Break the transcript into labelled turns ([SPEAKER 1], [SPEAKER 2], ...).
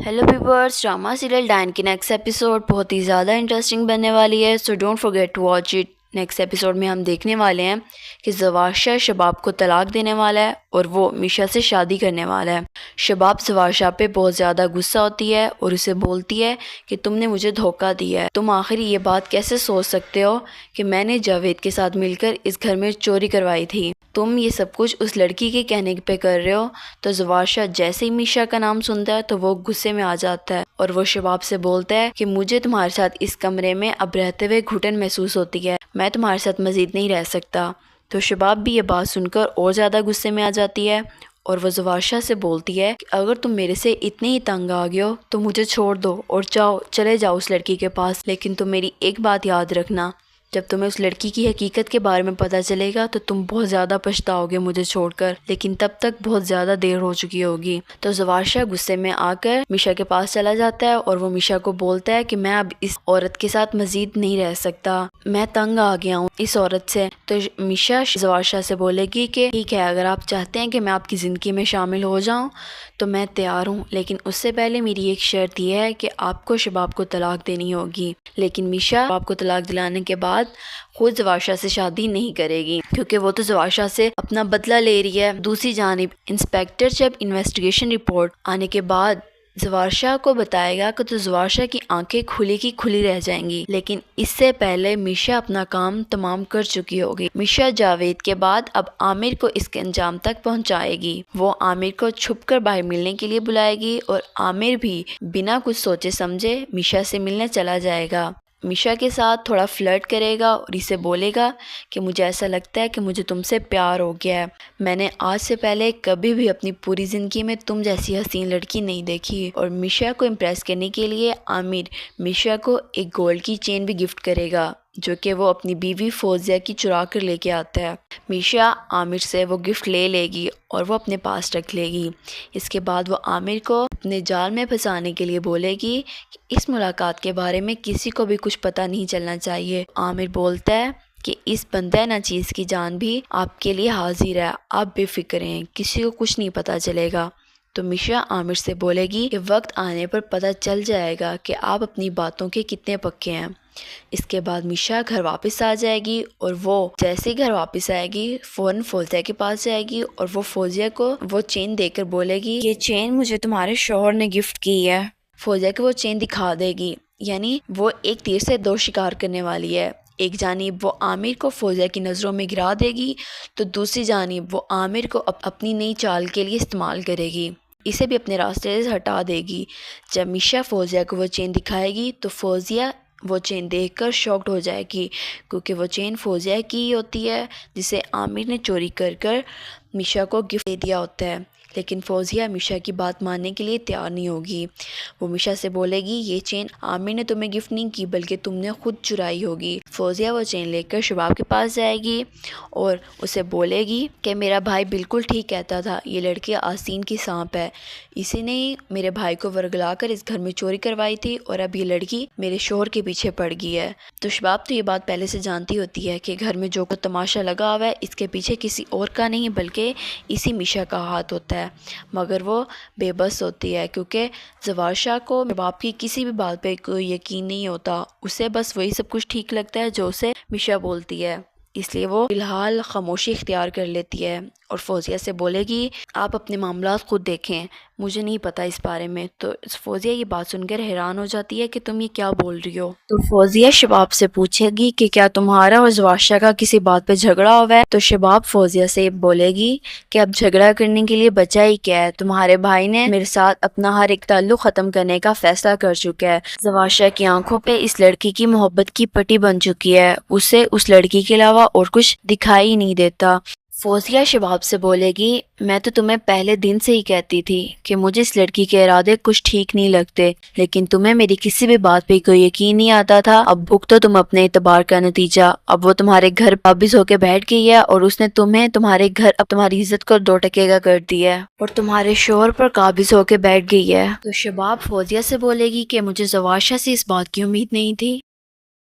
[SPEAKER 1] Hello viewers, drama serial Dayan की next episode बहुत ही ज़्यादा इंटरेस्टिंग बनने वाली है, so don't forget to watch it. Next episode में हम देखने वाले हैं कि ज़वारशा शबाब को तलाक देने वाला है और वो मीशा से शादी करने वाला है। शबाब ज़वारशा पे बहुत ज़्यादा गुस्सा होती है और उसे बोलती है कि तुमने मुझे धोखा दिया है। तुम आखिर ये बात कैसे सोच सकते हो कि मैंने जावेद के साथ मिलकर इस घर में चोरी करवाई थी। तुम ये सब कुछ उस लड़की के कहने पे कर रहे हो। तो ज़वारशा जैसे ही मीशा का नाम सुनता है तो वो गुस्से में आ जाता है और वो शबाब से बोलता है कि मुझे तुम्हारे साथ इस कमरे में अब रहते हुए घुटन महसूस होती है, मैं तुम्हारे साथ मज़ीद नहीं रह सकता। तो शबाब भी ये बात सुनकर और ज़्यादा गुस्से में आ जाती है और वो ज़वारशा से बोलती है कि अगर तुम मेरे से इतने ही तंग आ गए हो तो मुझे छोड़ दो और चले जाओ उस लड़की के पास। लेकिन तुम मेरी एक बात याद रखना, जब तुम्हें उस लड़की की हकीकत के बारे में पता चलेगा तो तुम बहुत ज़्यादा पछताओगे मुझे छोड़कर, लेकिन तब तक बहुत ज़्यादा देर हो चुकी होगी। तो ज़वारशा गुस्से में आकर मीशा के पास चला जाता है और वो मीशा को बोलता है कि मैं अब इस औरत के साथ मज़ीद नहीं रह सकता, मैं तंग आ गया हूँ इस औरत से। तो मीशा ज़वारशा से बोलेगी कि ठीक है, अगर आप चाहते हैं कि मैं आपकी ज़िंदगी में शामिल हो जाऊँ तो मैं तैयार हूँ, लेकिन उससे पहले मेरी एक शर्त यह है कि आपको शबाब को तलाक देनी होगी। लेकिन मीशा शबाब को तलाक दिलाने के बाद खुद ज़वारशा से शादी नहीं करेगी, क्योंकि वो तो ज़वारशा से अपना बदला ले रही है। दूसरी जानिब इंस्पेक्टर जब इन्वेस्टिगेशन रिपोर्ट आने के बाद ज़वारशा को बताएगा कि तो ज़वारशा की आंखें खुली की खुली रह जाएंगी, लेकिन इससे पहले मीशा अपना काम तमाम कर चुकी होगी। मीशा जावेद के बाद अब आमिर को इसके अंजाम तक पहुंचाएगी। वो आमिर को छुपकर बाहर मिलने के लिए बुलाएगी और आमिर भी बिना कुछ सोचे समझे मीशा से मिलने चला जाएगा। मीशा के साथ थोड़ा फ्लर्ट करेगा और इसे बोलेगा कि मुझे ऐसा लगता है कि मुझे तुमसे प्यार हो गया है, मैंने आज से पहले कभी भी अपनी पूरी ज़िंदगी में तुम जैसी हसीन लड़की नहीं देखी। और मीशा को इम्प्रेस करने के लिए आमिर मीशा को एक गोल्ड की चेन भी गिफ्ट करेगा, जो कि वो अपनी बीवी फौजिया की चुरा कर लेके आता है। मीशा आमिर से वो गिफ्ट ले लेगी और वो अपने पास रख लेगी। इसके बाद वो आमिर को अपने जाल में फंसाने के लिए बोलेगी कि इस मुलाकात के बारे में किसी को भी कुछ पता नहीं चलना चाहिए। आमिर बोलता है कि इस बंदे ना चीज़ की जान भी आपके लिए हाजिर है, आप बेफिक्र हैं, किसी को कुछ नहीं पता चलेगा। तो मीशा आमिर से बोलेगी कि वक्त आने पर पता चल जाएगा कि आप अपनी बातों के कितने पक्के हैं। इसके बाद मीशा घर वापस आ जाएगी और वो जैसे ही घर वापस आएगी फ़ौरन फौजिया के पास जाएगी और वो फौजिया को वो चेन देकर बोलेगी ये चेन मुझे तुम्हारे शौहर ने गिफ्ट की है। फौजिया को वो चेन दिखा देगी, यानी वो एक तीर से दो शिकार करने वाली है। एक जानिब वो आमिर को फौजिया की नज़रों में गिरा देगी तो दूसरी जानिब वो आमिर को अपनी नई चाल के लिए इस्तेमाल करेगी, इसे भी अपने रास्ते से हटा देगी। जब मीशा फौजिया को वो चेन दिखाएगी तो फौजिया वो चेन देखकर शॉक्ड हो जाएगी, क्योंकि वो चेन फौजिया की होती है जिसे आमिर ने चोरी कर मीशा को गिफ्ट दे दिया होता है। लेकिन फौजिया मीशा की बात मानने के लिए तैयार नहीं होगी। वो मीशा से बोलेगी ये चेन आमिर ने तुम्हें गिफ्ट नहीं की बल्कि तुमने खुद चुराई होगी। फौजिया वो चेन लेकर शबाब के पास जाएगी और उसे बोलेगी कि मेरा भाई बिल्कुल ठीक कहता था, ये लड़की आसीन की सांप है, इसी ने मेरे भाई को वर्गला कर इस घर में चोरी करवाई थी और अब ये लड़की मेरे शोहर के पीछे पड़ गई है। तो शबाब तो ये बात पहले से जानती होती है कि घर में जो तमाशा लगा हुआ है इसके पीछे किसी और का नहीं बल्कि इसी मीशा का हाथ होता है। मगर वो बेबस होती है क्योंकि ज़वारशा को बाप की किसी भी बात पे कोई यकीन नहीं होता, उसे बस वही सब कुछ ठीक लगता है जो उसे मीशा बोलती है, इसलिए वो फ़िलहाल खामोशी इख्तियार कर लेती है और फौजिया से बोलेगी आप अपने मामलात खुद देखें, मुझे नहीं पता इस बारे में। तो फौजिया ये बात सुनकर हैरान हो जाती है कि तुम ये क्या बोल रही हो। तो फौजिया शबाब से पूछेगी कि क्या तुम्हारा और ज़वारशा का किसी बात पे झगड़ा हुआ है। तो शबाब फौजिया से बोलेगी कि अब झगड़ा करने के लिए बचा ही क्या है, तुम्हारे भाई ने मेरे साथ अपना हर एक ताल्लुक ख़त्म करने का फैसला कर चुका है। ज़वारशा की आंखों पे इस लड़की की मोहब्बत की पट्टी बन चुकी है, उसे उस लड़की के अलावा और कुछ दिखाई ही नहीं देता। फौजिया शबाब से बोलेगी मैं तो तुम्हें पहले दिन से ही कहती थी कि मुझे इस लड़की के इरादे कुछ ठीक नहीं लगते, लेकिन तुम्हें मेरी किसी भी बात पे कोई यकीन नहीं आता था। अब भुगतो तुम अपने इतबार का नतीजा, अब वो तुम्हारे घर काबिज होके बैठ गई है और उसने तुम्हें तुम्हारे घर अब तुम्हारी इज्जत को 2 टके का कर दिया है और तुम्हारे शोहर पर काबिज होके बैठ गई है। तो शबाब फौजिया से बोलेगी कि मुझे ज़वारशा से इस बात की उम्मीद नहीं थी,